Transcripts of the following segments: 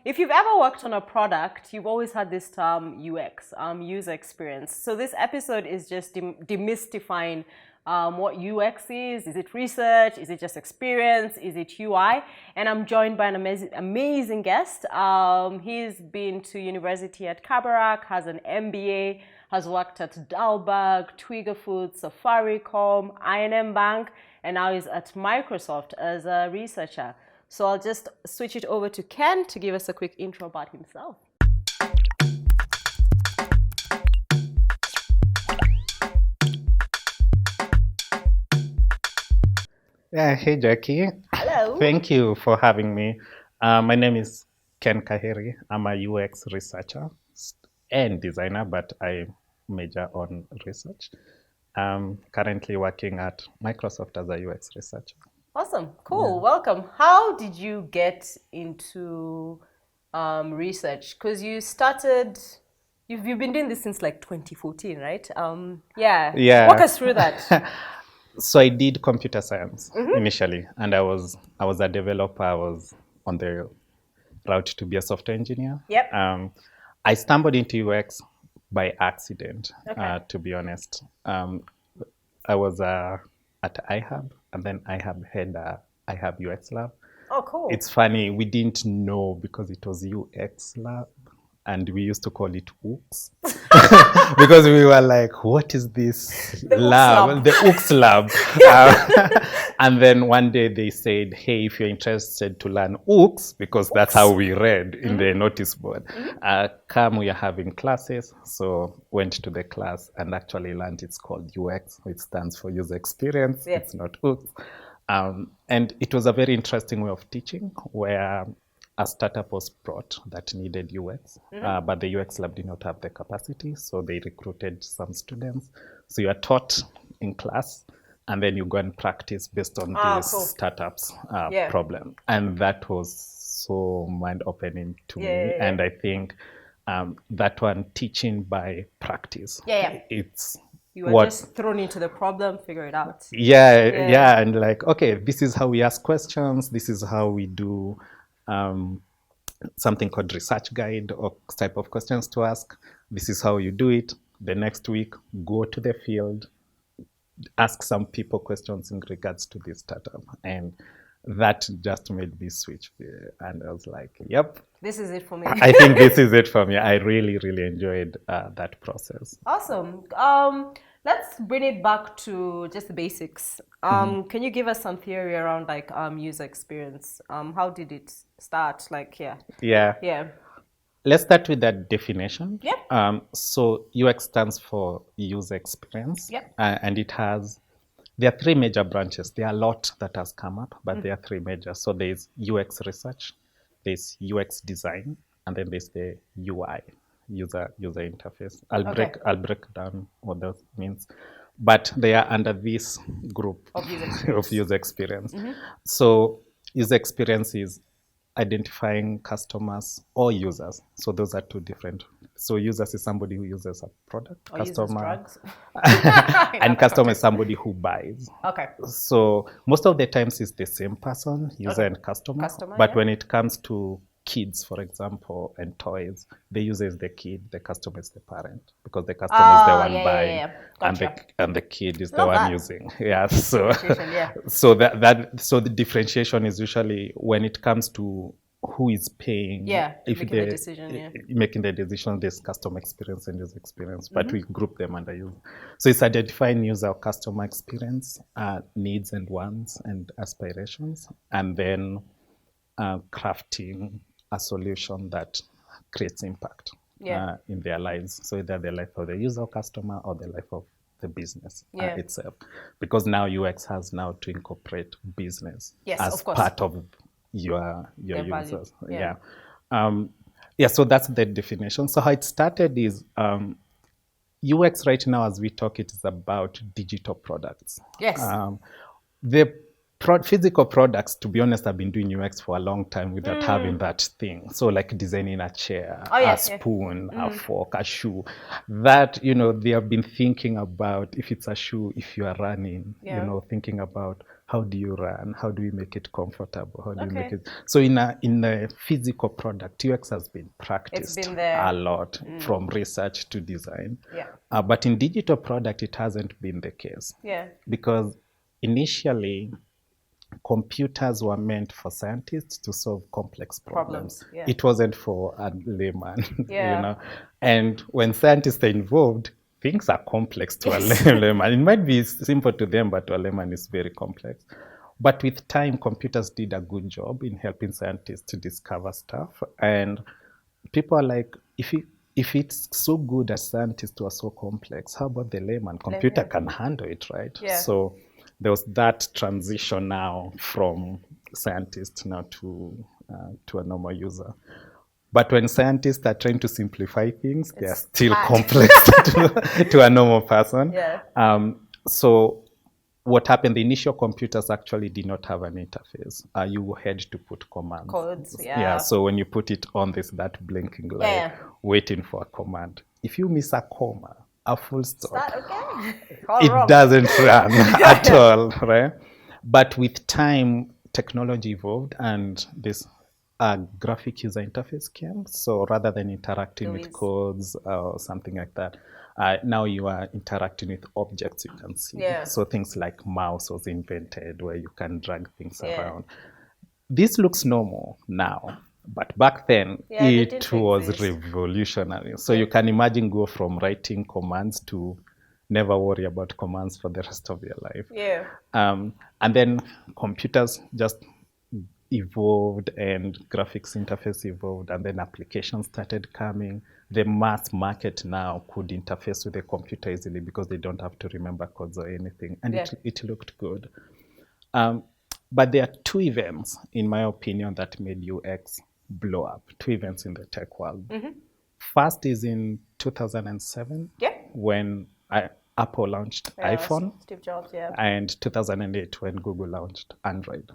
If you've ever worked on a product, you've always had this term UX, user experience. So this episode is just demystifying what UX is. Is it research? Is it just experience? Is it UI? And I'm joined by an amazing guest. He's been to university at Kabarak, has an MBA, has worked at Dalberg, Twiga Foods, Safaricom, INM Bank, and now is at Microsoft as a researcher. So I'll just switch it over to Ken to give us a quick intro about himself. Yeah, hey Jackie. Hello. Thank you for having me. My name is Ken Kahiri. I'm a UX researcher and designer, but I major on research. Currently working at Microsoft as a UX researcher. Awesome. Cool. Yeah. Welcome. How did you get into research? Because you started, you've been doing this since like 2014, right? Yeah. Walk us through that. So I did computer science initially, and I was a developer. I was on the route to be a software engineer. Yep. I stumbled into UX by accident, to be honest. I was at iHub, and then iHub had a iHub UX lab. Oh, cool. It's funny, we didn't know because it was UX lab, and we used to call it UX because we were like, what is this lab? The UX lab. And then one day they said, hey, if you're interested to learn UX, because that's how we read in the notice board, come, we are having classes. So went to the class and actually learned it's called UX, which stands for user experience. Yeah. It's not UX. And it was a very interesting way of teaching where a startup was brought that needed UX, but the UX lab did not have the capacity, so they recruited some students. So you are taught in class, and then you go and practice based on this startup's problem. And that was so mind-opening to me. And I think that one, teaching by practice, it's you were just thrown into the problem, figure it out. Yeah, and like, okay, this is how we ask questions, this is how we do something called research guide or type of questions to ask. This is how you do it. The next week, go to the field, ask some people questions in regards to this startup. And that just made me switch. And I was like, yep. This is it for me. I think this is it for me. I really, really enjoyed that process. Awesome. Let's bring it back to just the basics. Can you give us some theory around like user experience? How did it start? Like, yeah. Let's start with that definition. Yep. So UX stands for user experience. Yep. And there are three major branches. There are a lot that has come up, but there are three major. So there's UX research, there's UX design, and then there's the UI. User interface. I'll break down what that means, but they are under this group of user experience. So user experience is identifying customers or users. So those are two different. So users is somebody who uses a product, or customer, and customer is somebody who buys. Okay. So most of the times it's the same person, user and customer. But when it comes to kids, for example, and toys, the user is the kid, the customer is the parent, because the customer is the one buying, Gotcha. and the kid is the one using. Yeah, so so the differentiation is usually when it comes to who is paying. Making the decision. Making the decision, there's customer experience and user experience, but we group them under user. So it's identifying user or customer experience, needs and wants and aspirations, and then crafting a solution that creates impact in their lives. So either the life of the user or customer or the life of the business itself. Because now UX has now to incorporate business as part of your users. So that's the definition. So how it started is UX right now, as we talk, it is about digital products. Yes. The physical products, to be honest, I've been doing UX for a long time without having that thing. So like designing a chair, a spoon, a fork, a shoe. That, they have been thinking about if it's a shoe, if you are running, thinking about how do you run? How do we make it comfortable? How do you make it? So in a physical product, UX has been practiced a lot from research to design. Yeah. But in digital product, it hasn't been the case. Yeah. Because initially, computers were meant for scientists to solve complex problems. Yeah. It wasn't for a layman, yeah. you know. And when scientists are involved, things are complex to a layman. It might be simple to them, but to a layman it's very complex. But with time, computers did a good job in helping scientists to discover stuff. And people are like, if it's so good as scientists who are so complex, how about the layman? Computer can handle it, right? Yeah. So there was that transition now from scientists now to a normal user. But when scientists are trying to simplify things, they are still complex to a normal person. Yeah. So what happened, the initial computers actually did not have an interface. You had to put commands. Codes, yeah. Yeah, so when you put it on that blinking light, waiting for a command. If you miss a comma, a full stop, it doesn't run at all, right? But with time, technology evolved and this graphic user interface came. So rather than interacting with codes or something like that, now you are interacting with objects you can see. Yeah. So things like mouse was invented where you can drag things around. This looks normal now, but back then it was revolutionary. So you can imagine go from writing commands to never worry about commands for the rest of your life. Yeah. And then computers just evolved and graphics interface evolved, and then applications started coming. The mass market now could interface with the computer easily because they don't have to remember codes or anything, and it looked good. But there are two events, in my opinion, that made UX blow up. Two events in the tech world. First is in 2007 when Apple launched iPhone. Steve Jobs, and 2008 when Google launched Android.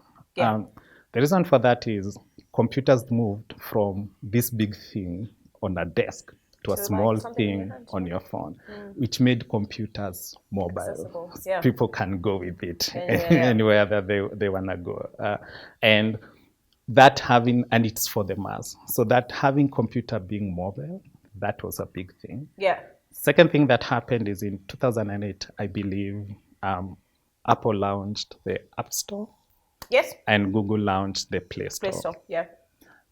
The reason for that is computers moved from this big thing on a desk to a small thing on your phone, which made computers mobile. People can go with it anywhere that they want to go. And it's for the mass. So that having computer being mobile, that was a big thing. Yeah. Second thing that happened is in 2008, I believe, Apple launched the App Store. Yes. And Google launched the Play Store.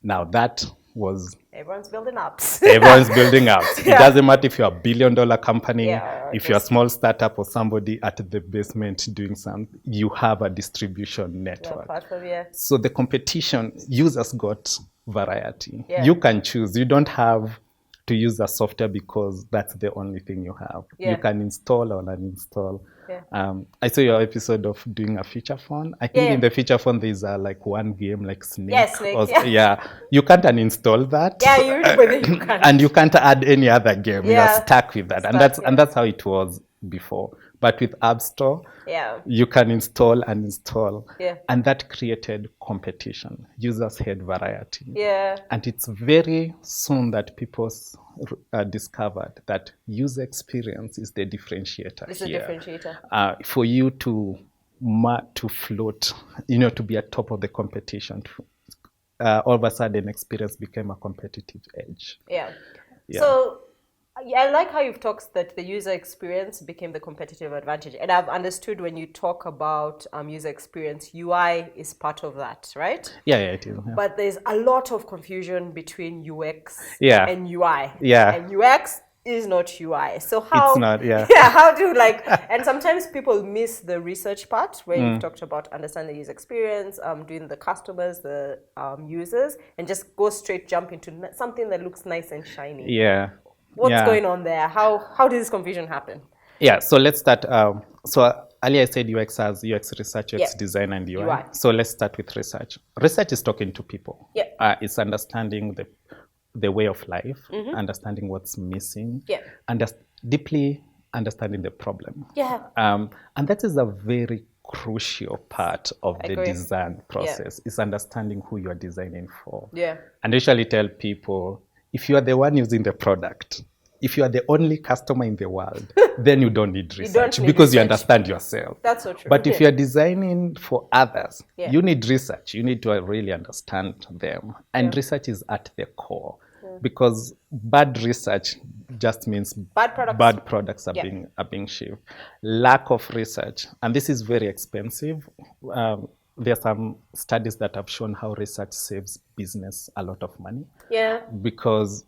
Now that was... Everyone's building apps. Everyone's building apps. It doesn't matter if you're a billion-dollar company, if you're a small startup or somebody at the basement doing something, you have a distribution network. So the competition, users got variety. You can choose. You don't have to use a software because that's the only thing you have. You can install or uninstall. I saw your episode of doing a feature phone. I think in the feature phone there's like one game like Snake. You can't uninstall that. You can't. And you can't add any other game. You are stuck with that. And that's how it was before. But with App Store, you can install and install. And that created competition. Users had variety. And it's very soon that people discovered that user experience is the differentiator. It's here. The differentiator. For you to float, to be at top of the competition, all of a sudden experience became a competitive edge. So I like how you've talked that the user experience became the competitive advantage. And I've understood when you talk about user experience, UI is part of that, right? Yeah, it is. But there's a lot of confusion between UX and UI. And UX is not UI. So how... It's not, how do and sometimes people miss the research part where you've talked about understanding the user experience, doing the customers, the users, and just jump into something that looks nice and shiny. What's going on there? How did this confusion happen? So let's start. So earlier I said UX has UX research, UX design, and UI. So let's start with research. Research is talking to people. It's understanding the way of life, understanding what's missing, deeply understanding the problem. And that is a very crucial part of the design process. Is understanding who you are designing for. And I usually tell people, if you are the one using the product, if you are the only customer in the world, then you don't need research need because you research. understand yourself. That's so true. But if you are designing for others, Yeah. you need research. You need to really understand them. And research is at the core. Because bad research just means Bad products. are being shipped. Lack of research, and this is very expensive. There are some studies that have shown how research saves business a lot of money. Yeah. Because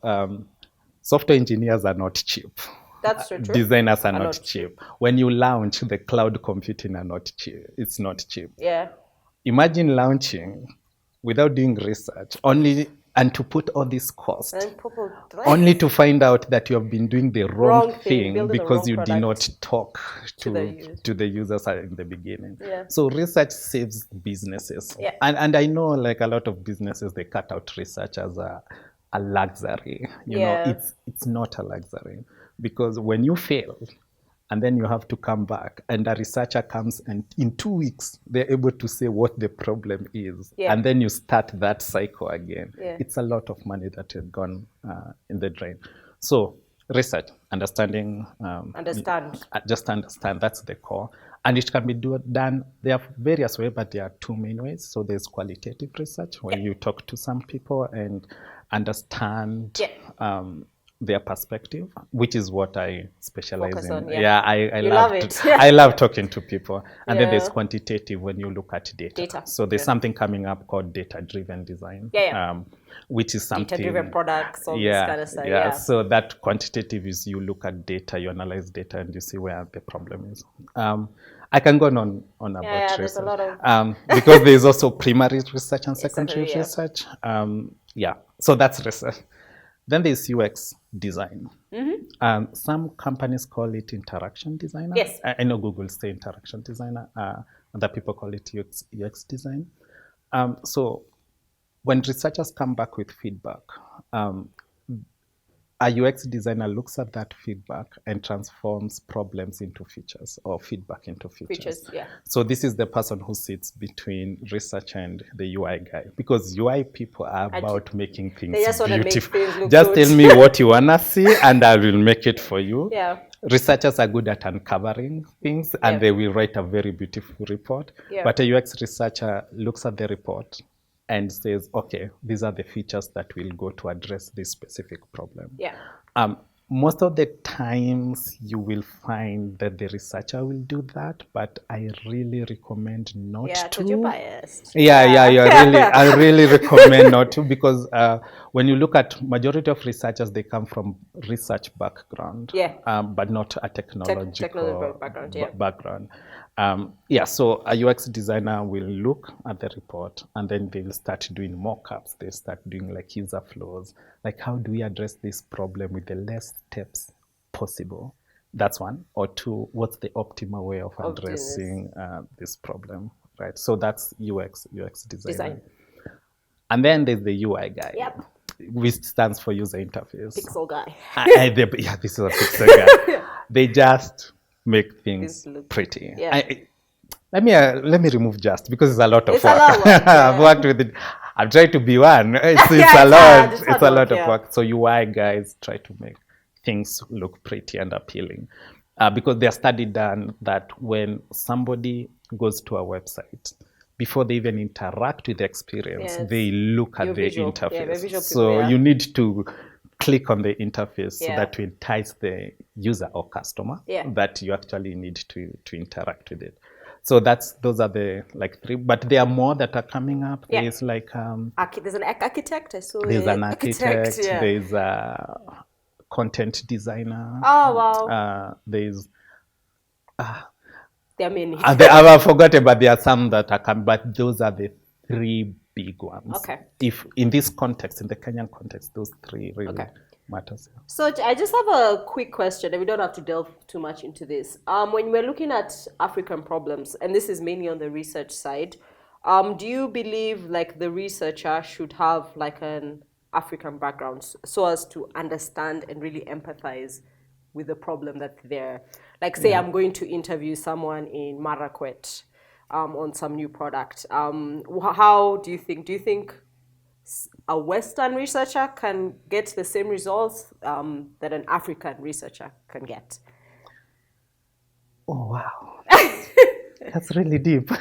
software engineers are not cheap. That's so true. Designers are not cheap. When you launch, the cloud computing are not cheap. It's not cheap. Yeah. Imagine launching without doing research, and to put all this cost, only to find out that you have been doing the wrong thing because you did not talk to the users in the beginning. Yeah. So research saves businesses. Yeah. And I know like a lot of businesses, they cut out research as a luxury. You know, it's not a luxury, because when you fail, and then you have to come back, and a researcher comes, and in 2 weeks, they're able to say what the problem is. Yeah. And then you start that cycle again. Yeah. It's a lot of money that had gone in the drain. So research, just understand, that's the core. And it can be done, there are various ways, but there are two main ways. So there's qualitative research, where you talk to some people and understand their perspective, which is what I specialize in. I love talking to people. And then there's quantitative, when you look at data. So there's something coming up called data-driven design, which is something data-driven products, all this kind of stuff. So that quantitative is you look at data, you analyze data, and you see where the problem is. I can go on about research. There's a lot of because there's also primary research and secondary research. So that's research. Then there's UX design. Some companies call it interaction designer. Yes. I know Google say interaction designer. Other people call it UX design. So when researchers come back with feedback, a UX designer looks at that feedback and transforms problems into features, or feedback into features. So this is the person who sits between research and the UI guy, because UI people are about making things beautiful. Just tell me what you wanna see, and I will make it for you. Researchers are good at uncovering things, and they will write a very beautiful report. But a UX researcher looks at the report and says, okay, these are the features that will go to address this specific problem. Most of the times you will find that the researcher will do that, but I really recommend not to. You're biased. I really recommend not to, because when you look at majority of researchers, they come from research background, but not a technological background. So a UX designer will look at the report, and then they'll start doing mock-ups. They start doing like user flows, like how do we address this problem with the less steps possible? That's one. Or two, what's the optimal way of addressing this problem, right? So that's UX design. And then there's the UI guy, which stands for user interface. Pixel guy. This is a pixel guy. They just make things pretty. Let me remove just, because it's a lot of work. I've worked with it. I've tried to be one. It's a lot of work. So UI guys try to make things look pretty and appealing, because there's study done that when somebody goes to a website, before they even interact with the experience, they look at the interface. So you need to click on the interface so that to entice the user or customer that you actually need to interact with it. So those are the like three, but there are more that are coming up. There's like there's an architect. There's an architect. There's a content designer. Oh wow. There's there are many. I've forgotten, but there are some that are coming. But those are the three big ones. Okay. If in this context, in the Kenyan context, those three really matters. So I just have a quick question, and we don't have to delve too much into this. When we're looking at African problems, and this is mainly on the research side, do you believe like the researcher should have like an African background so as to understand and really empathize with the problem that they're, like say I'm going to interview someone in Marakwet on some new product. How do you think a Western researcher can get the same results that an African researcher can get? Oh, wow. That's really deep. We're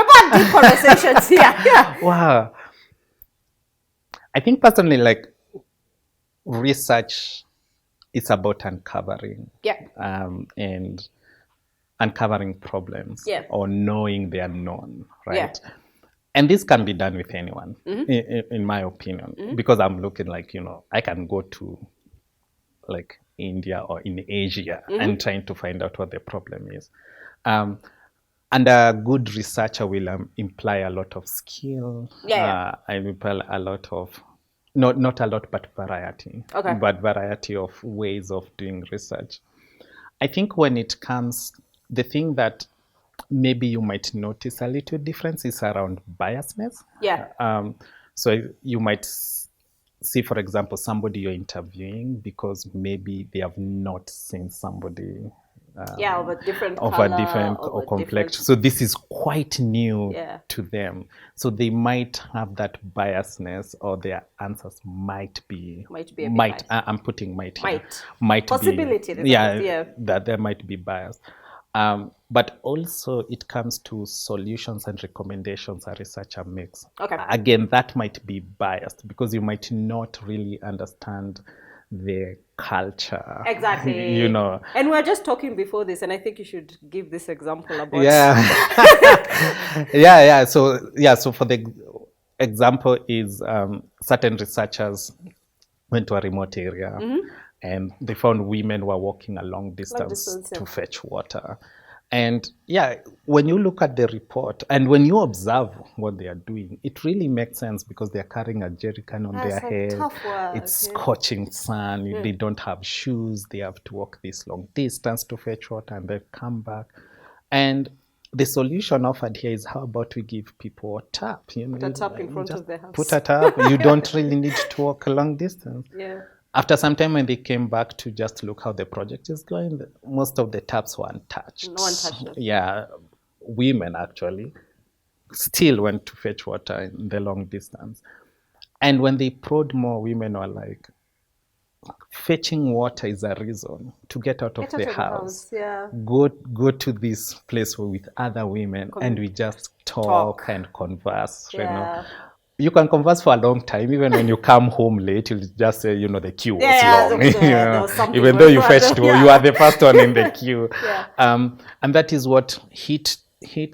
about deep conversations here. Yeah. Wow. I think personally, like, research is about uncovering and uncovering problems or knowing the unknown, right? Yeah. And this can be done with anyone, in my opinion, because I'm looking like, I can go to like India or in Asia and trying to find out what the problem is. And a good researcher will imply a lot of skill. I imply a lot of, not a lot, but variety. Okay. But variety of ways of doing research. I think when it comes, the thing that maybe you might notice a little difference is around biasness. Yeah. So you might see, for example, somebody you're interviewing because maybe they have not seen somebody of a different of color, a different or complexion. So this is quite new to them. So they might have that biasness, or their answers might be I'm putting might here. Might possibility be, that there might be bias. But also it comes to solutions and recommendations a researcher makes. Okay. Again, that might be biased because you might not really understand the culture. Exactly. And we were just talking before this, and I think you should give this example about. So for the example is certain researchers went to a remote area and they found women were walking a long distance to fetch water. And when you look at the report and when you observe what they are doing, it really makes sense because they're carrying a jerrycan on their head. Tough work. It's scorching sun. They don't have shoes. They have to walk this long distance to fetch water and then come back. And the solution offered here is, how about we give people a tap? Put a tap in front of the house. Put a tap. You don't really need to walk a long distance. Yeah. After some time, when they came back to just look how the project is going, most of the taps were untouched. No one touched them. Yeah, women actually still went to fetch water in the long distance. And when they probed more, women were like, fetching water is a reason to get out of the house. Go to this place with other women and we just talk and converse. You can converse for a long time. Even when you come home late, you'll just say, the queue was long. Even though you fetched, you are the first one in the queue. And that is what hit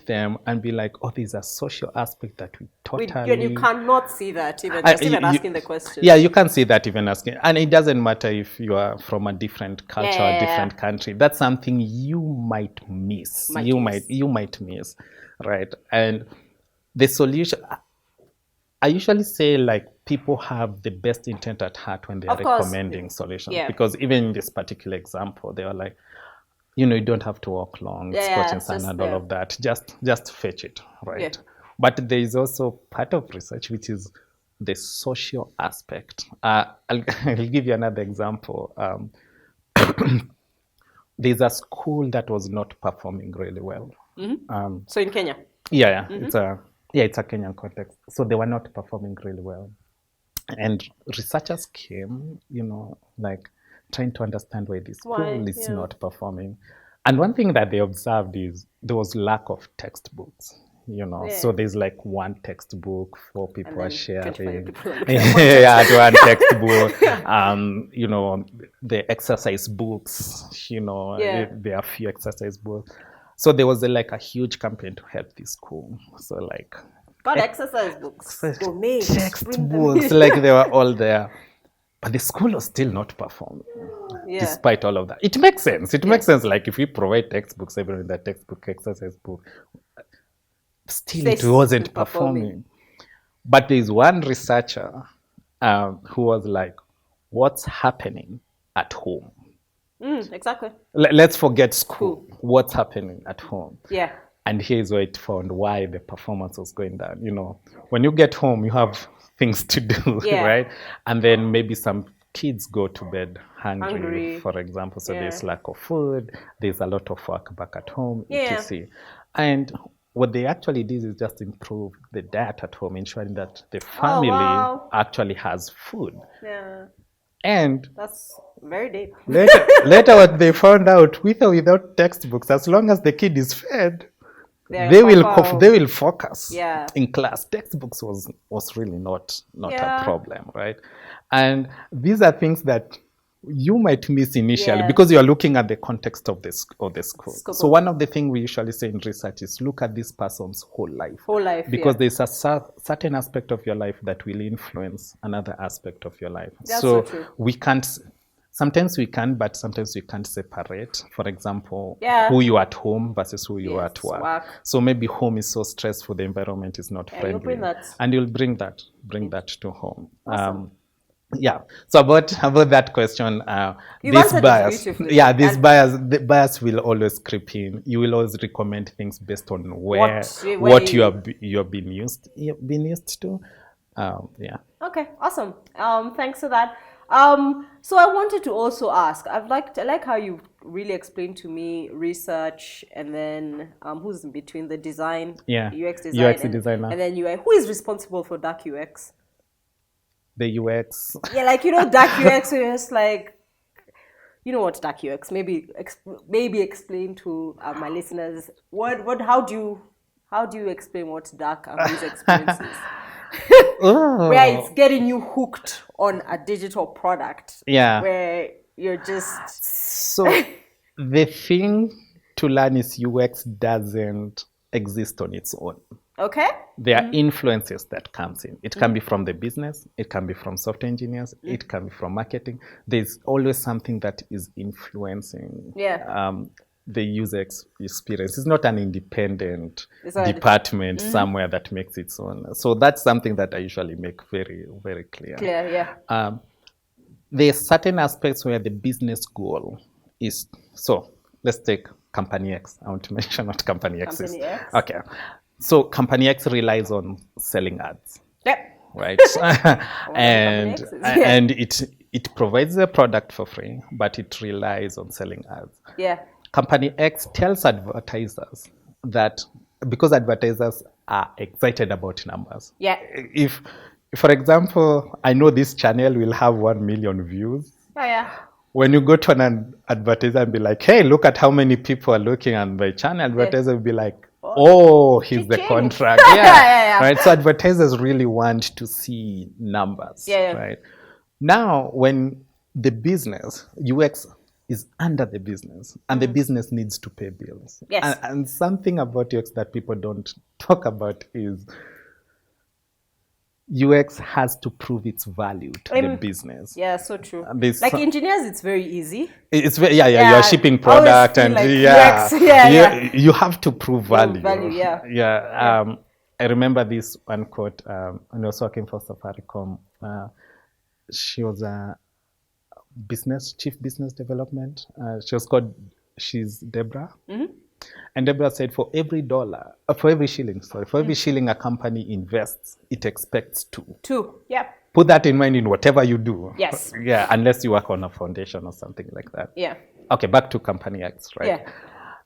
them and be like, oh, there's a social aspect that we totally... you cannot see that even asking the question. Yeah, you can't see that even asking. And it doesn't matter if you are from a different culture or different country. That's something you might miss. You might miss, right? And the solution... I usually say, like, people have the best intent at heart when they are recommending solutions. Because even in this particular example, they were like, you don't have to walk long, scorching sun and all of that. Just fetch it, right? But there is also part of research, which is the social aspect. I'll give you another example. There's a school that was not performing really well. So in Kenya? It's a Kenyan context. So they were not performing really well. And researchers came, like trying to understand why this school is not performing. And one thing that they observed is there was lack of textbooks, So there's like one textbook, 4 people are sharing. One textbook. The exercise books, there are few exercise books. So there was a huge campaign to help this school. So got exercise books, textbooks, like they were all there. But the school was still not performing, despite all of that. It makes sense. It makes sense. Like if we provide textbooks, even in that textbook, exercise book, still it wasn't performing. But there's one researcher who was like, what's happening at home? Exactly. Let's forget school. What's happening at home? Yeah. And here's where it found why the performance was going down. When you get home, you have things to do, right? And then maybe some kids go to bed hungry, for example. So there's lack of food. There's a lot of work back at home, etc. And what they actually did is just improve the diet at home, ensuring that the Oh, family wow. actually has food. Yeah. And That's very deep. later what they found out, with or without textbooks, as long as the kid is fed, they will focus Yeah. in class. Textbooks was really not Yeah. a problem, right? And these are things that you might miss initially Yes. because you are looking at the context of the school. Scope So of- one of the things we usually say in research is look at this person's whole life. Whole life, Because yeah. there's a certain aspect of your life that will influence another aspect of your life. That's so true. we can't. Sometimes we can, but sometimes we can't separate. For example, Yeah. who you are at home versus who you are Yes, at work. work. So maybe home is so stressful, the environment is not friendly. You'll bring that. And you'll bring that to home. Awesome. Yeah. So about that question, You've this answered it bias, beautifully. yeah, this And- the bias will always creep in. You will always recommend things based on where you have been used to. Yeah. Okay, awesome. Thanks for that. So I wanted to also ask. I like how you really explained to me research, and then who's in between the design, Yeah, UX design, UX designer, and then UI. Who is responsible for dark UX? The UX. Yeah, like dark UX. So it's like, what dark UX? Maybe explain to my listeners how do you explain what dark user experience is? Where it's getting you hooked on a digital product. Yeah. Where you're just... So the thing to learn is UX doesn't exist on its own. Okay. There are influences that comes in. It can be from the business. It can be from software engineers. It can be from marketing. There's always something that is influencing the user experience. It's not an independent department somewhere that makes its own. So that's something that I usually make very, very clear. Clear, yeah. There are certain aspects where the business goal is. So let's take Company X. I want to mention what Company X is. X. Okay. So Company X relies on selling ads. Yep. Right. and it provides a product for free, but it relies on selling ads. Yeah. Company X tells advertisers that because advertisers are excited about numbers. Yeah. If for example, I know this channel will have 1 million views. Oh, yeah. When you go to an advertiser and be like, hey, look at how many people are looking at my channel, advertiser will be like, oh, here's the contract. Yeah. Right. So advertisers really want to see numbers. Yeah. Right. Now, when the business, UX is under the business, and the business needs to pay bills. Yes. And something about UX that people don't talk about is UX has to prove its value to the business. Yeah, so true. Like engineers, it's very easy. It's very, you're shipping product and like you have to prove value. I remember this one quote when I was working for Safaricom. She was a chief business development. She's Deborah. Mm-hmm. And Deborah said, for every shilling a company invests, it expects two. Yeah. Put that in mind in whatever you do. Yes. Yeah, unless you work on a foundation or something like that. Yeah. Okay, back to Company X, right? Yeah.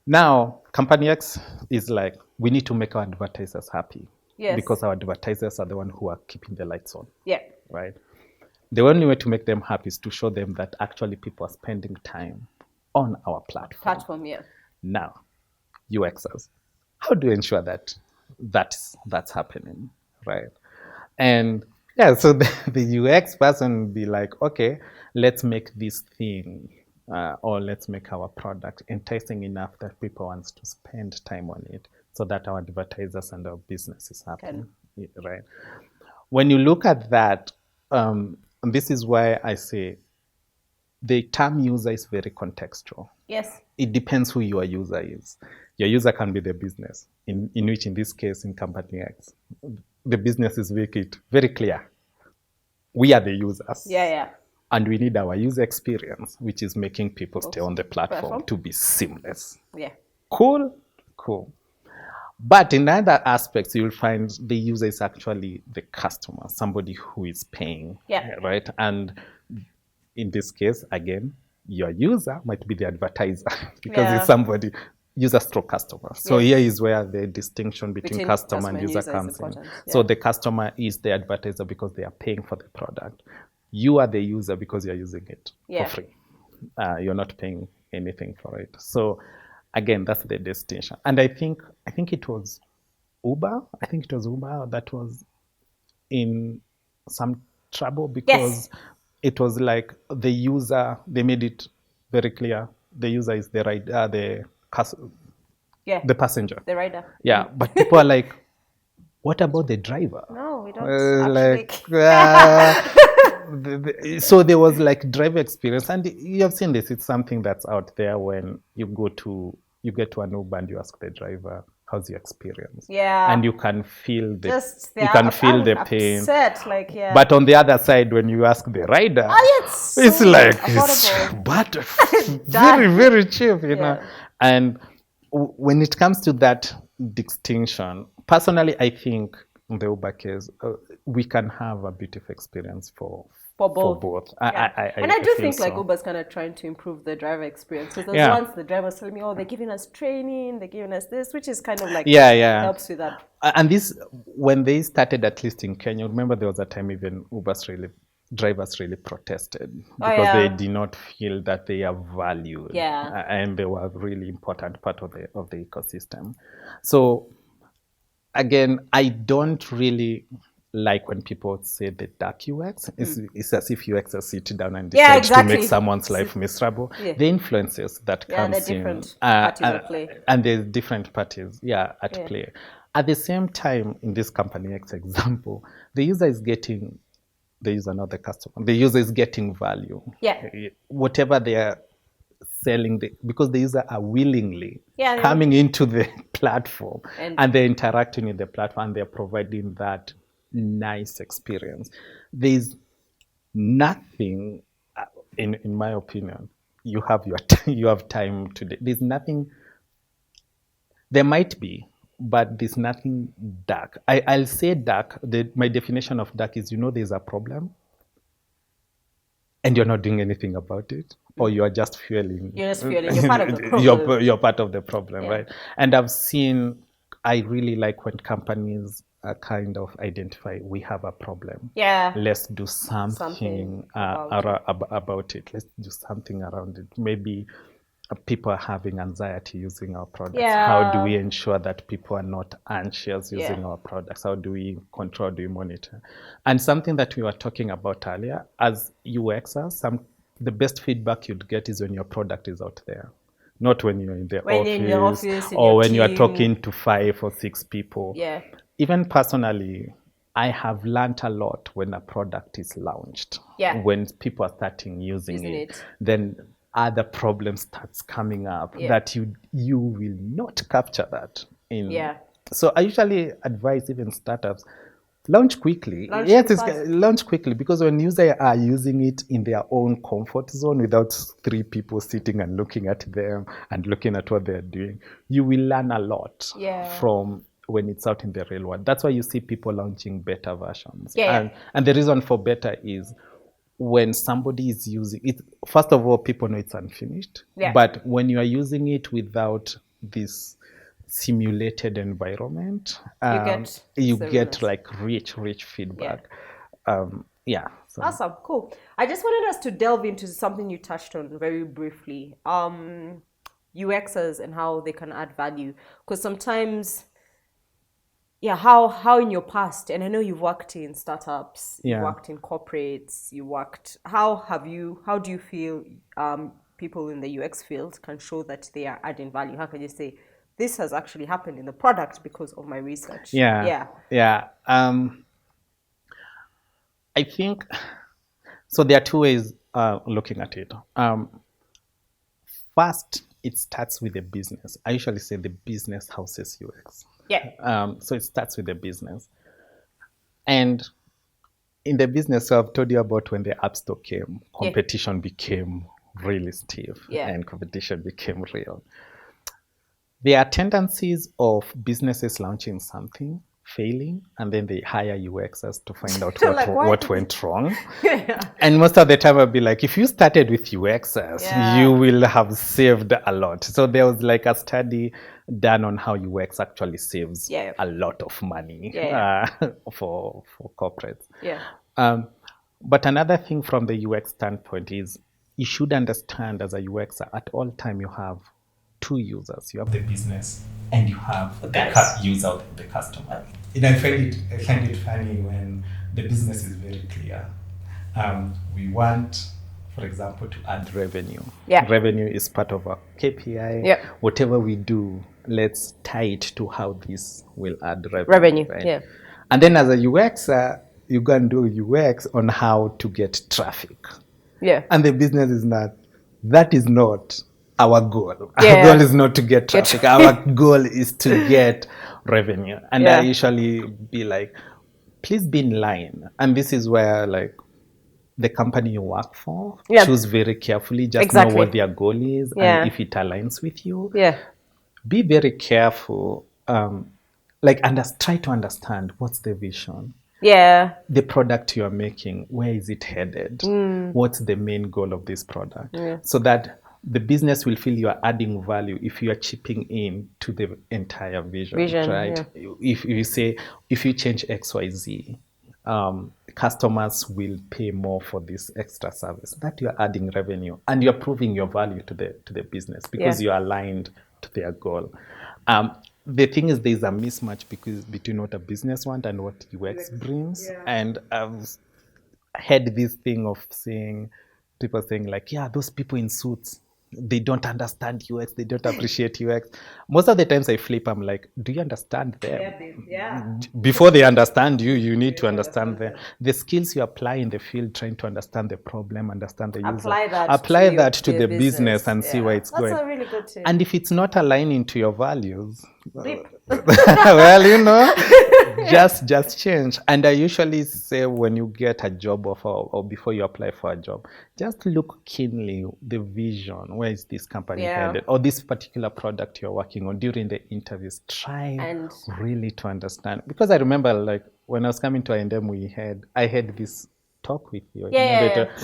Now, Company X is like, we need to make our advertisers happy. Yes. Because our advertisers are the one who are keeping the lights on. Yeah. Right? The only way to make them happy is to show them that actually people are spending time on our platform. Yeah. Now, UXers, how do you ensure that that's happening, right? And so the UX person will be like, okay, let's make this thing or let's make our product enticing enough that people want to spend time on it so that our advertisers and our business is happy, right? When you look at that, this is why I say the term user is very contextual. Yes. It depends who your user is. Your user can be the business, in which, in this case, in Company X, the business is very clear. We are the users. Yeah. And we need our user experience, which is making people stay on the platform to be seamless. Yeah. Cool. But in other aspects, you'll find the user is actually the customer, somebody who is paying. Yeah. Right? And in this case, again, your user might be the advertiser because it's somebody user stroke customer. So Yes. here is where the distinction between customer and user is comes in. important. Yeah. So the customer is the advertiser because they are paying for the product. You are the user because you're using it Yeah. for free. You're not paying anything for it. So again, that's the distinction. And I think it was Uber. I think it was Uber that was in some trouble because it was like the user, they made it very clear the user is the rider, the passenger. The rider. Yeah, but people are like, what about the driver? No, we don't actually. So there was like driver experience, and you have seen this. It's something that's out there when you get to an Uber and you ask the driver, how's your experience? Yeah. And you can feel the pain. Upset, like, yeah. But on the other side, when you ask the rider, it's like affordable. but very, very cheap, you know. And when it comes to that distinction, personally, I think in the Uber case, we can have a beautiful experience for both. Yeah. I do think like Uber's kind of trying to improve the driver experience, because there's once the drivers telling me, oh, they're giving us training, they're giving us this, which is kind of like helps with that. And this, when they started, at least in Kenya, remember there was a time even drivers really protested because they did not feel that they are valued, and they were a really important part of the ecosystem. So again, I don't really like when people say the dark UX. It's as if UXers sit down and decide to make someone's life miserable. The influences that comes in, parties at play. And there's different parties at play. At the same time, in this company X example, the user is getting, the user, not the customer, the user is getting value. Whatever they are selling, because the user are willingly coming into the platform and they're interacting with the platform and they're providing that nice experience. There's nothing, in my opinion, you have time today. There's nothing, there might be, but there's nothing dark. I'll say dark. My definition of dark is, there's a problem and you're not doing anything about it, or you are just fueling. You're just fueling. You're part of the problem. You're part of the problem, right? And I really like when companies kind of identify, we have a problem. Let's do something about it. Let's do something around it. Maybe people are having anxiety using our products. How do we ensure that people are not anxious using our products? How do we control, do we monitor? And something that we were talking about earlier, as UXers, the best feedback you'd get is when your product is out there. Not when you're in the office or when you are talking to 5 or 6 people. Even personally, I have learned a lot when a product is launched. When people are starting using it, then other problems starts coming up that you will not capture that in. So I usually advise even startups, launch quickly. Launch quickly, because when users are using it in their own comfort zone without 3 people sitting and looking at them and looking at what they're doing, you will learn a lot from when it's out in the real world. That's why you see people launching beta versions. And the reason for beta is when somebody is using it, first of all, people know it's unfinished. But when you are using it without this simulated environment, you get like rich feedback. Awesome, cool. I just wanted us to delve into something you touched on very briefly, UXers and how they can add value, because sometimes how in your past, and I know you've worked in startups, you've worked in corporates, how do you feel people in the UX field can show that they are adding value? How can you say, this has actually happened in the product because of my research? I think, so there are 2 ways looking at it. First, it starts with the business. I usually say the business houses UX. So it starts with the business. And in the business, so I've told you about when the App Store came, competition became really stiff and competition became real. There are tendencies of businesses launching something, failing, and then they hire UXers to find out Like, what went wrong. Yeah. And most of the time I'll be like, if you started with UXers, Yeah. you will have saved a lot. So there was like a study done on how UX actually saves Yeah. a lot of money Yeah. for corporates. Yeah. But another thing from the UX standpoint is you should understand as a UXer at all time you have two users. You have the business and you have the user, the customer. I find it funny when the business is very clear. We want, for example, to add revenue. Yeah. Revenue is part of our KPI. Yeah. Whatever we do, let's tie it to how this will add revenue. Revenue, right? yeah. And then as a UXer, you can do UX on how to get traffic. Yeah. And the business is not, that is not our goal. Yeah. Our goal is not to get traffic. Our goal is to get revenue. And I usually be like, please be in line. And this is where like the company you work for, choose very carefully, just know what their goal is and if it aligns with you. Yeah. Be very careful. Try to understand what's the vision. Yeah. The product you're making, where is it headed? What's the main goal of this product? So that the business will feel you are adding value if you are chipping in to the entire vision right? Yeah. If you say, if you change XYZ, customers will pay more for this extra service, that you're adding revenue and you're proving your value to the business because you're aligned to their goal. The thing is, there's a mismatch between what a business wants and what UX brings. Yeah. And I've had this thing of people saying like, yeah, those people in suits, they don't understand UX, they don't appreciate UX. Most of the times I flip, I'm like, do you understand them? Yeah. Before they understand you, you need to understand them. The skills you apply in the field, trying to understand the problem, understand the user. Apply that to the business and see where it's going. That's a really good tip. And if it's not aligning to your values, well, just change. And I usually say when you get a job offer or before you apply for a job, just look keenly the vision. Where is this company headed? Or this particular product you're working on during the interviews. Try really to understand. Because I remember like when I was coming to I&M, I had this talk with you.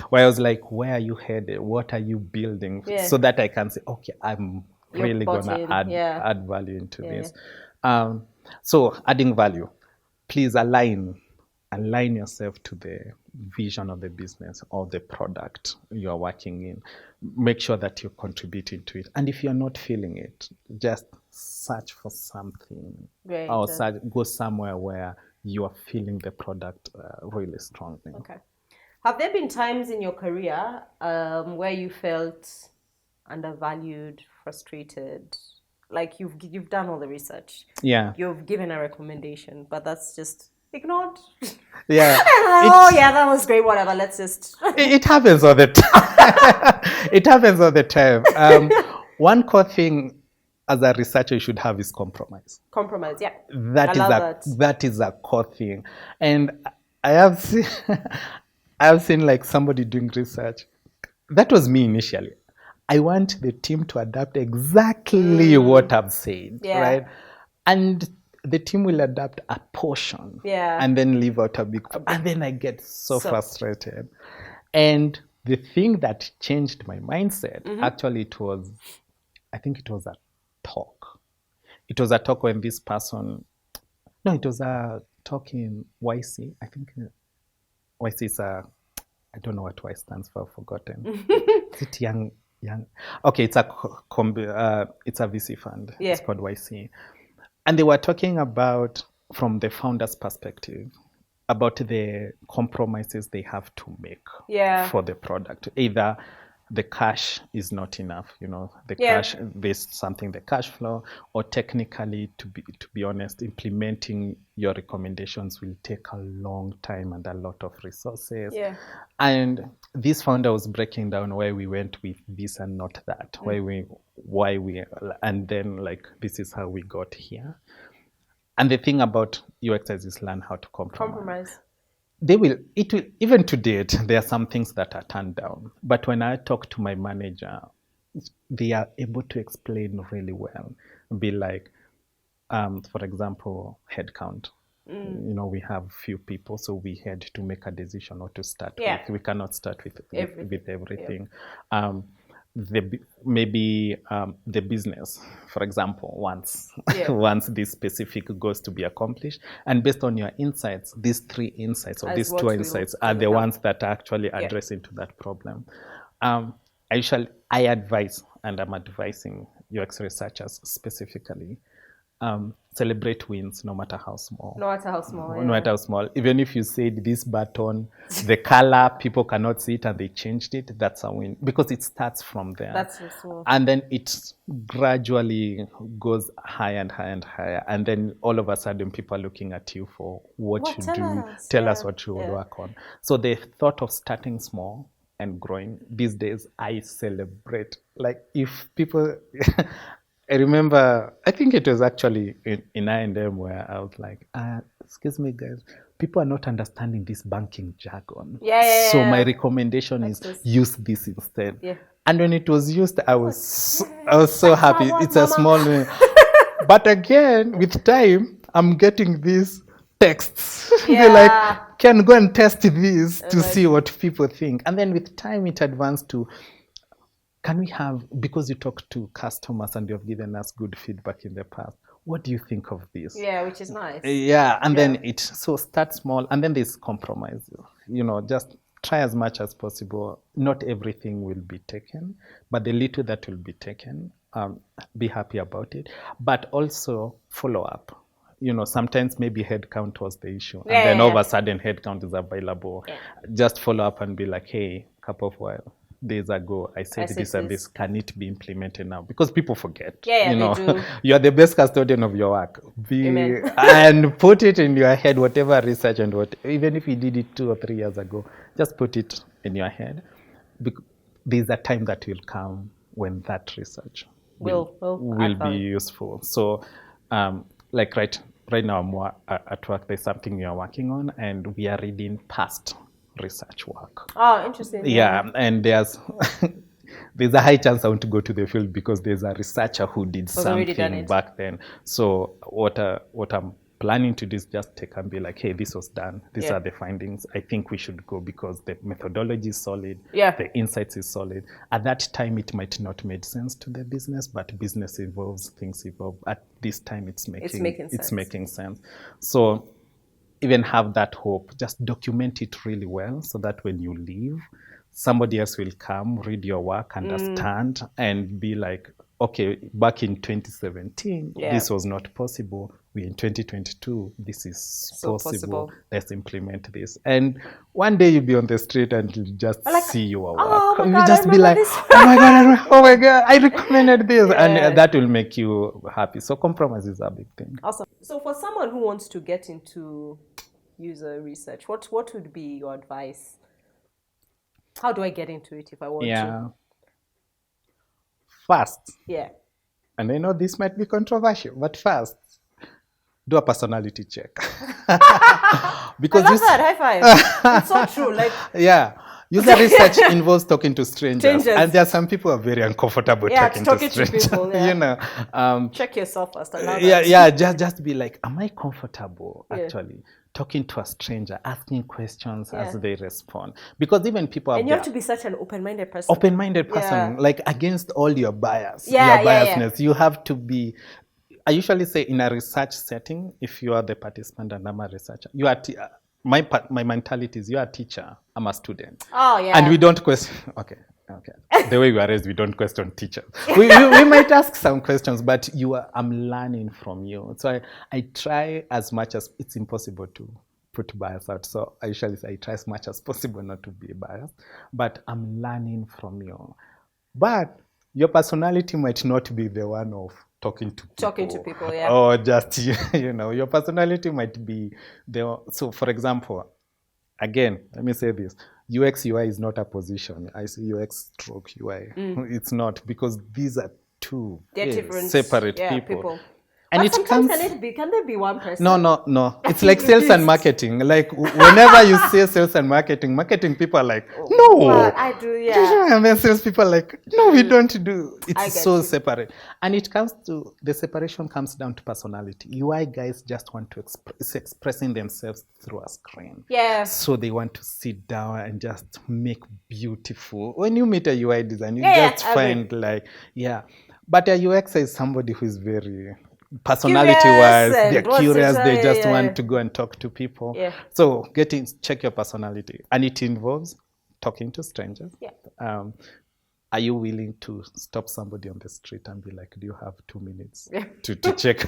Where I was like, where are you headed? What are you building? So that I can say, okay, I'm really gonna add value into this. So adding value, please align yourself to the vision of the business or the product you're working in. Make sure that you're contributing to it. And if you're not feeling it, just search for something or go somewhere where you are feeling the product really strongly. Okay. Have there been times in your career where you felt undervalued, frustrated? Like you've done all the research. Yeah. You've given a recommendation, but that's just ignored. Yeah. That was great, whatever. Let's just it happens all the time. It happens all the time. One core thing as a researcher you should have is compromise. Compromise, yeah. That is a core thing. And I have seen like somebody doing research. That was me initially. I want the team to adapt exactly what I've said, right? And the team will adapt a portion and then leave out a big, and then I get so frustrated. And the thing that changed my mindset, actually I think it was a talk. It was a talk when this person, it was a talk in YC. I think YC is I don't know what Y stands for, I've forgotten. Is it young? Okay, it's a VC fund. It's called YC. And they were talking about, from the founder's perspective, about the compromises they have to make for the product. Either the cash is not enough, cash, there's something, the cash flow, or technically, to be honest, implementing your recommendations will take a long time and a lot of resources. And this founder was breaking down why we went with this and not that, why we, and then like, this is how we got here. And the thing about UXers is learn how to compromise. Even to date, there are some things that are turned down. But when I talk to my manager, they are able to explain really well. Be like, for example, headcount. You know, we have few people, so we had to make a decision what to start Yeah. with. We cannot start with everything. Yeah. Maybe the business, for example, once Yeah. once this specific goes to be accomplished, and based on your insights, these 3 insights or As these what 2 will insights do are the now. ones that are actually addressing to that problem. I advise, and I'm advising UX researchers specifically, celebrate wins no matter how small. No matter how small. No matter how small. Even if you said this button, the color, people cannot see it and they changed it, that's a win. Because it starts from there. That's so small. And then it gradually goes higher and higher and higher. And then all of a sudden people are looking at you for what you do. Tell us what you would work on. So the thought of starting small and growing, these days I celebrate. Like if people... I remember, I think it was actually in I&M where I was like, excuse me, guys, people are not understanding this banking jargon. So my recommendation is use this instead. Yeah. And when it was used, I was so happy. It's a small name. But again, with time, I'm getting these texts. They're like, can go and test this to see what people think. And then with time, it advanced to, can we have, because you talk to customers and you have given us good feedback in the past, what do you think of this? Yeah, which is nice. Yeah, and then so start small, and then there's compromise. You know, just try as much as possible. Not everything will be taken, but the little that will be taken, be happy about it. But also follow up. You know, sometimes maybe headcount was the issue, and then all of a sudden headcount is available. Just follow up and be like, hey, couple of days ago, I said this and this. Can it be implemented now? Because people forget. You know, you are the best custodian of your work. And put it in your head, whatever research and even if you did it 2 or 3 years ago, just put it in your head. There's a time that will come when that research will be useful. So, like right now, I'm at work. There's something we are working on, and we are reading past research work. Oh, interesting. Yeah, and there's a high chance I want to go to the field because there's a researcher who did something back then. So what I'm planning to do is just take and be like, hey, this was done. These are the findings. I think we should go because the methodology is solid. The insights is solid. At that time, it might not make sense to the business, but business evolves, things evolve. At this time, it's making sense. So even have that hope, just document it really well so that when you leave, somebody else will come, read your work, understand, and be like, okay, back in 2017, this was not possible. We're in 2022, this is possible. Let's implement this. And one day you'll be on the street and you'll just see your work. You'll just be like, oh my God, I recommended this. And that will make you happy. So compromise is a big thing. Awesome. So for someone who wants to get into user research, what would be your advice? How do I get into it if I want to? First. And I know this might be controversial, but first, do a personality check. Because I love that. High five. It's so true. Like user research involves talking to strangers. And there are some people who are very uncomfortable talking to strangers. People, you know, check yourself first. Just be like, am I comfortable actually talking to a stranger, asking questions as they respond? Because even people you have to be such an open-minded person. Like against all your bias, your biasness. You have to be. I usually say in a research setting, if you are the participant and I'm a researcher, you are my mentality is you are a teacher, I'm a student. And we don't question. Okay. The way we are raised, we don't question teachers. we might ask some questions, but I'm learning from you. So I try as much as it's impossible to put bias out. So I usually say I try as much as possible not to be biased, but I'm learning from you. But your personality might not be the one of talking to people, or just your personality might be so for example, again, let me say this, UX UI is not a position. I say UX stroke UI. It's not, because these are two different separate people. And But it sometimes comes. can there be one person? No. It's like sales and marketing. Like whenever you say sales and marketing people are like, no. Well, I do, yeah. And then sales people are like, no, we don't do. I It's get so you. separate. And it comes to, the separation comes down to personality. UI guys just want to expressing themselves through a screen. Yeah. So they want to sit down and just make beautiful. When you meet a UI designer, you Yeah, just I find like, yeah. But a UX is somebody who is very personality Curious wise, and they're wants to curious, try, they just yeah. want to go and talk to people. Yeah. So check your personality. And it involves talking to strangers. Yeah. Are you willing to stop somebody on the street and be like, do you have 2 minutes Yeah. to check?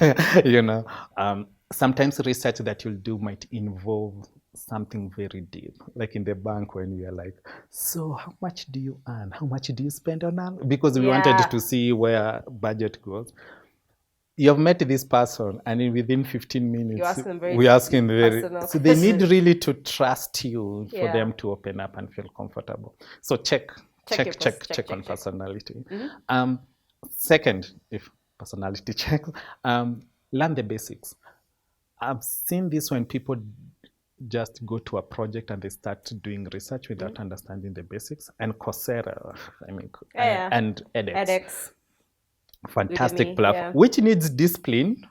Sometimes research that you'll do might involve something very deep, like in the bank when we are like, so how much do you earn? How much do you spend on that? Because we wanted to see where budget goes. You have met this person, and within 15 minutes, we're asking very. So they need really to trust you for them to open up and feel comfortable. So check on personality. Mm-hmm. Second, if personality checks, learn the basics. I've seen this when people just go to a project and they start doing research without understanding the basics. And Coursera, and edX. Fantastic platform, which needs discipline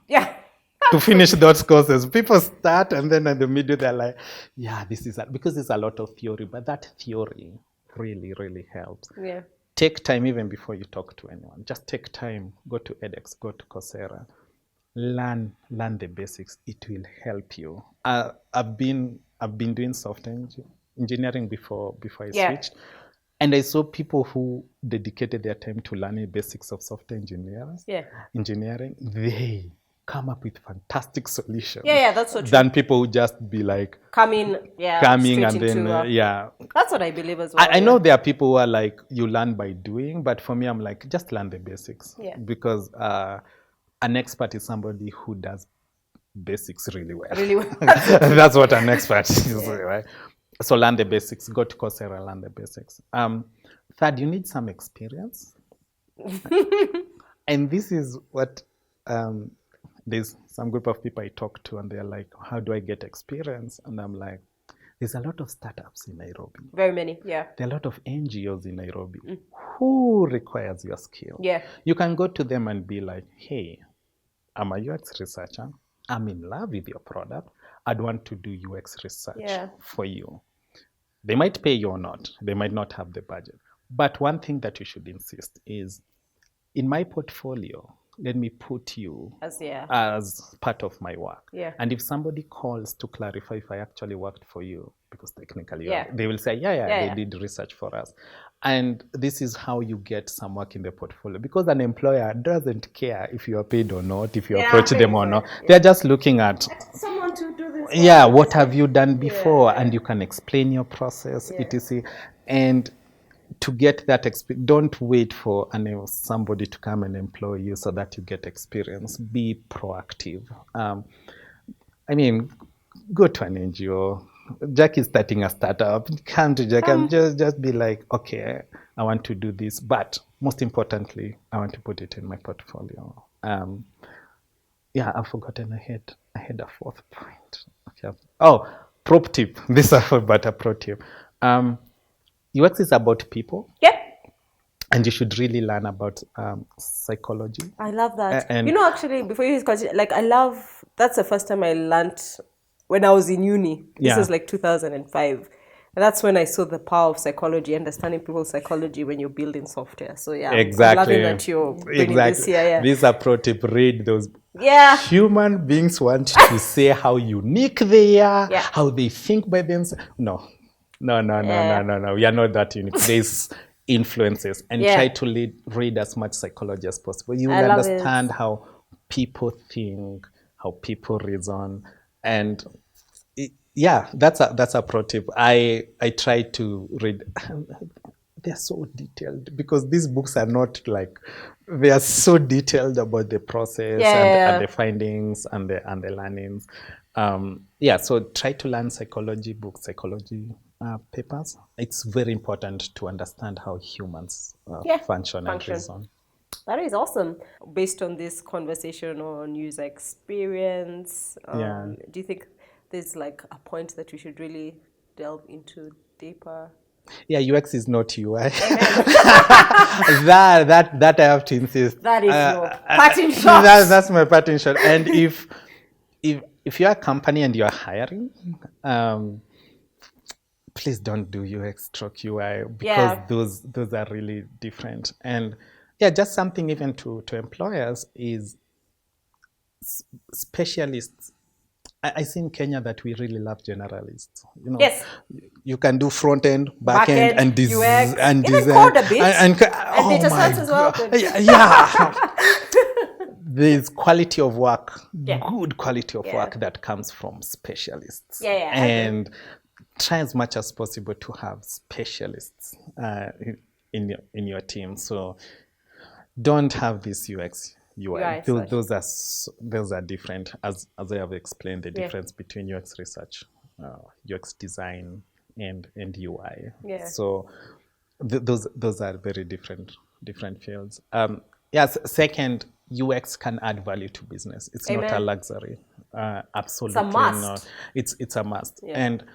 to finish those courses. People start and then in the middle they're like, yeah, this is because there's a lot of theory, but that theory really, really helps. Yeah. Take time even before you talk to anyone. Just take time, go to edX, go to Coursera, learn the basics. It will help you. I've been doing software engineering before I switched. And I saw people who dedicated their time to learning basics of software engineering. They come up with fantastic solutions. Yeah, that's so true. Than people who just be like coming and then That's what I believe as well. I know there are people who are like, you learn by doing, but for me, I'm like, just learn the basics. Yeah. Because an expert is somebody who does basics really well. Really well. That's what an expert is, right? So learn the basics. Go to Coursera, learn the basics. Third, you need some experience. And this is what there's some group of people I talk to, and they're like, how do I get experience? And I'm like, there's a lot of startups in Nairobi. Very many, yeah. There are a lot of NGOs in Nairobi. Who requires your skill? Yeah. You can go to them and be like, hey, I'm a UX researcher. I'm in love with your product. I'd want to do UX research for you. They might pay you or not. They might not have the budget. But one thing that you should insist is, in my portfolio, let me put you as part of my work. Yeah. And if somebody calls to clarify if I actually worked for you, because technically they will say, they did research for us. And this is how you get some work in the portfolio, because an employer doesn't care if you are paid or not, if you approach them or not. They're just looking at someone to do this. Yeah, what have you done before? And you can explain your process, etc. And to get that experience, don't wait for somebody to come and employ you so that you get experience. Be proactive. Go to an NGO. Jack is starting a startup. Come to Jack and just be like, okay, I want to do this, but most importantly, I want to put it in my portfolio. I've forgotten. I had a fourth point. Okay. Oh, prop tip. This is about a pro tip. UX is about people. Yep. And you should really learn about psychology. I love that. Actually, before you continue, that's the first time I learned when I was in uni. This was like 2005. And that's when I saw the power of psychology, understanding people's psychology when you're building software. So exactly. I'm loving that you're bringing this here. Yeah. This is a pro tip. Read those. Yeah. Human beings want to say how unique they are, how they think by themselves. No. We are not that unique. There's influences, and try to read as much psychology as possible. You will understand how people think, how people reason, and that's a pro tip. I try to read. They're so detailed, because these books are not like, they are so detailed about the process and the findings and the learnings. So try to learn psychology books, psychology papers. It's very important to understand how humans function and reason. That is awesome. Based on this conversation on user experience, Yeah. do you think there's like a point that we should really delve into deeper? Yeah, UX is not UI. Amen. That I have to insist. That is your parting shot. That's my parting shot. And if you're a company and you're hiring, please don't do UX stroke UI, because Yeah. those are really different. And yeah, just something even to employers is specialists. I see in Kenya that we really love generalists. You know, Yes. you can do front end, back end, and UX, and even design, code a bit, and data science as well. Yeah, there's quality of work, Yeah. good quality of Yeah. work that comes from specialists. Yeah, yeah, I agree. And try as much as possible to have specialists in your team. So don't have this UX UI. UI Those are different, as I have explained the Yeah. difference between UX research, UX design, and UI. Yeah. So those are very different fields. Yes. Second, UX can add value to business. It's not a Amen. luxury. Absolutely must. not. It's a must. Yeah. And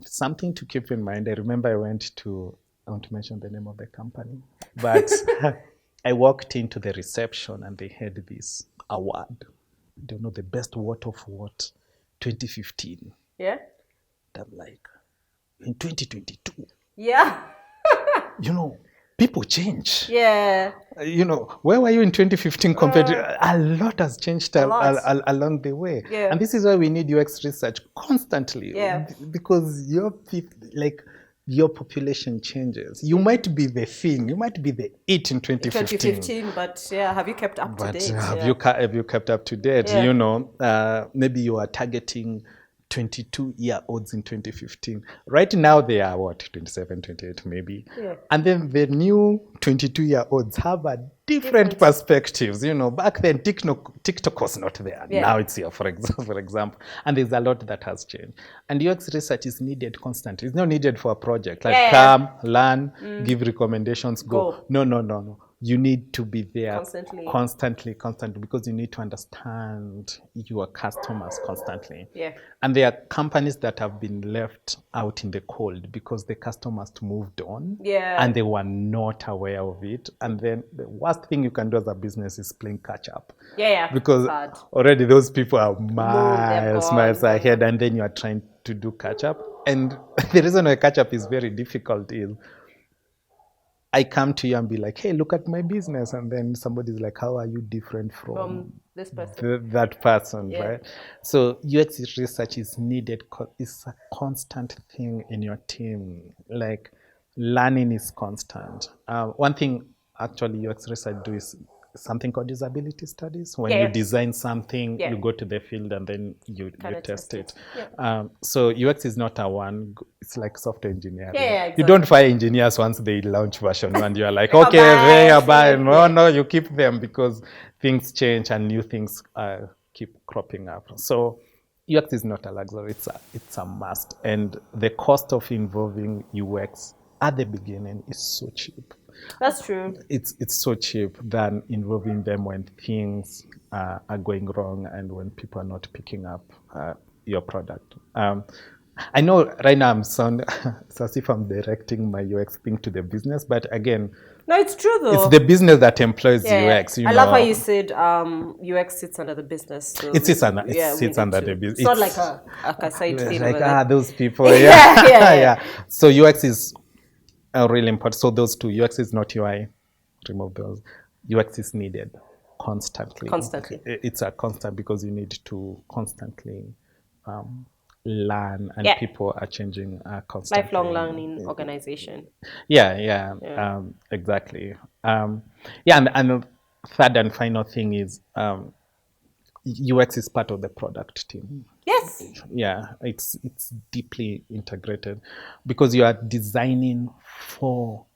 something to keep in mind. I remember I won't mention the name of the company, but I walked into the reception and they had this award. I don't know, the best what of what, 2015. Yeah. And I'm like, in 2022, Yeah. you know, people change. Yeah. You know, where were you in 2015 compared to, a lot has changed along the way. Yeah. And this is why we need UX research constantly. Yeah. Because your population changes. You might be the thing, you might be the it in 2015. But yeah, have you kept up to But date? have Yeah. you kept up to date? Yeah. You know, maybe you are targeting 22-year-olds in 2015. Right now they are what, 27, 28 maybe. Yeah. And then the new 22-year-olds have a different perspectives. You know, back then TikTok was not there. Yeah. Now it's here, for example. And there's a lot that has changed. And UX research is needed constantly. It's not needed for a project. Like come, learn, give recommendations, go. No. You need to be there constantly, because you need to understand your customers constantly. Yeah. And there are companies that have been left out in the cold because the customers moved on. Yeah. And they were not aware of it. And then the worst thing you can do as a business is playing catch up. Yeah. Because already those people are miles ahead, and then you are trying to do catch up. And the reason why catch up is very difficult is I come to you and be like, hey, look at my business. And then somebody's like, how are you different from this person? That person, right? So UX research is needed. It's a constant thing in your team. Like learning is constant. One thing actually UX research do is something called usability studies. When you design something, you go to the field and then you test it. So UX is not a one, it's like software engineering. Exactly. You don't fire engineers once they launch version 1. You're like, okay, they are bye. No, you keep them because things change and new things keep cropping up. So UX is not a luxury, it's a must. And the cost of involving UX at the beginning is so cheap. That's true. It's so cheap than involving them when things are going wrong and when people are not picking up your product. I know right now it's as if I'm directing my UX thing to the business, but again, no, it's true though. It's the business that employs UX. I love how you said UX sits under the business. So it sits under the business. It's not like a side thing. Like those people. Yeah. So UX is really important. So those two, UX is not UI. Remove those. UX is needed constantly. It's a constant because you need to constantly learn, and people are changing constantly. Lifelong learning organization. Yeah. Exactly. And the third and final thing is UX is part of the product team. Yes. Yeah, it's deeply integrated because you are designing for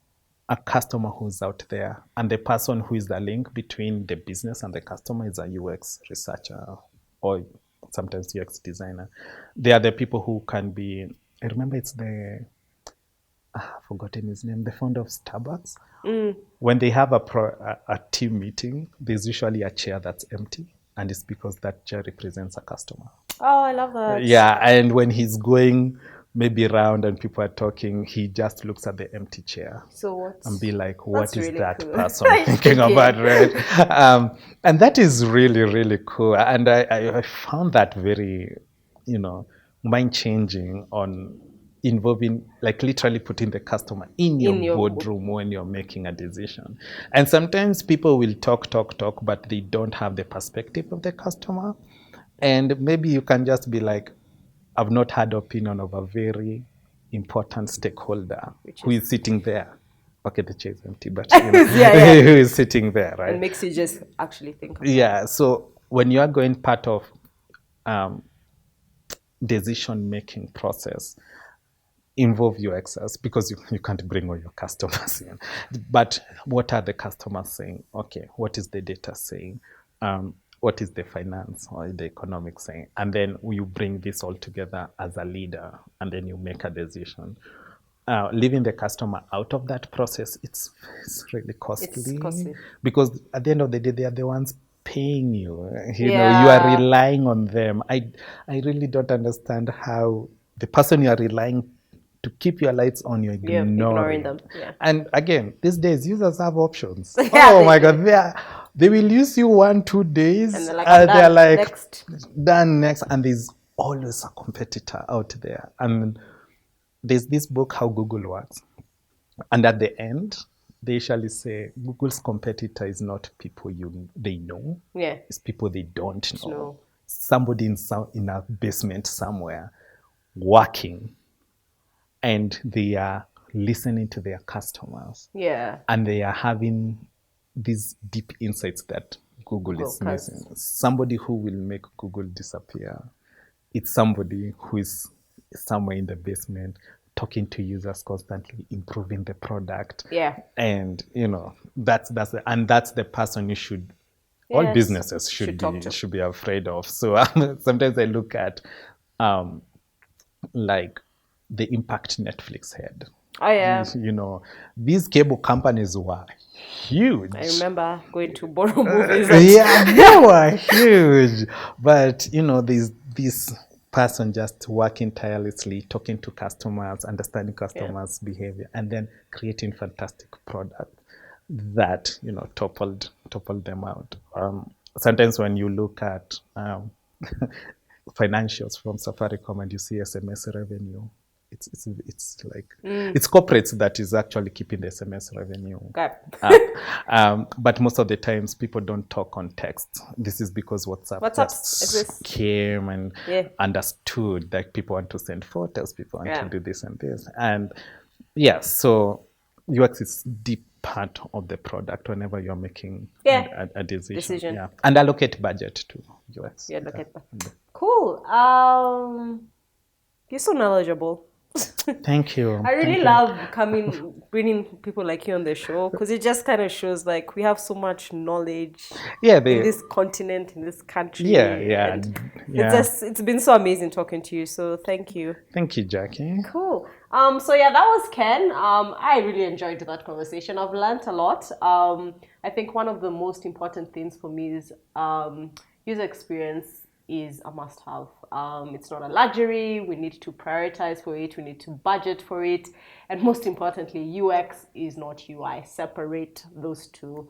a customer who's out there, and the person who is the link between the business and the customer is a UX researcher or sometimes UX designer. They are the people who can be, I remember it's I've forgotten his name, the founder of Starbucks. When they have a team meeting, there's usually a chair that's empty, and it's because that chair represents a customer. Oh, I love that. Yeah, and when he's going maybe around and people are talking, he just looks at the empty chair. So and be like, what is really that cool. person thinking about, right? And that is really, really cool. And I found that very, mind-changing on involving, like literally putting the customer in your boardroom when you're making a decision. And sometimes people will talk, but they don't have the perspective of the customer. And maybe you can just be like, I've not had opinion of a very important stakeholder who is sitting there. Okay, the chair is empty, but who is sitting there, right? And makes you just actually think about it. So when you are going part of decision-making process, involve UXers, because you can't bring all your customers in. But what are the customers saying? Okay, what is the data saying? What is the finance or the economics saying? And then you bring this all together as a leader, and then you make a decision. Leaving the customer out of that process, it's really costly. It's costly. Because at the end of the day, they are the ones paying you. You know, you are relying on them. I really don't understand how the person you are relying to keep your lights on, you're ignoring them. And again, these days, users have options. Oh my God, they will use you 1-2 days, and they're like, done next. And there's always a competitor out there. And there's this book, How Google Works. And at the end, they usually say Google's competitor is not people they know. It's people they don't know. Somebody in a basement somewhere working, and they are listening to their customers. And they are having these deep insights that Google is missing. Somebody who will make Google disappear, it's somebody who is somewhere in the basement talking to users constantly, improving the product. And that's the person you should, all businesses should be afraid of. So sometimes I look at like the impact Netflix had. These cable companies were huge. I remember going to borrow movies. They were huge. But there's this person just working tirelessly, talking to customers, understanding customers' behavior, and then creating fantastic product that toppled them out. Sometimes when you look at financials from Safaricom and you see SMS revenue, it's like it's corporates that is actually keeping the SMS revenue up. But most of the times people don't talk on text. This is because WhatsApp just came and understood that people want to send photos, people want to do this and this. And so UX is deep part of the product whenever you're making a decision. And allocate budget to UX. Cool. You're so knowledgeable. Thank you. I really love bringing people like you on the show, because it just kind of shows like we have so much knowledge in this continent, in this country. It's been so amazing talking to you. So thank you. Thank you, Jackie. Cool. So that was Ken. I really enjoyed that conversation. I've learned a lot. I think one of the most important things for me is user experience is a must-have. It's not a luxury. We need to prioritize for it. We need to budget for it. And most importantly, UX is not UI. Separate those two.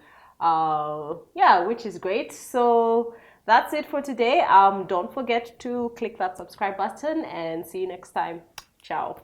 Which is great. So that's it for today. Don't forget to click that subscribe button, and see you next time. Ciao.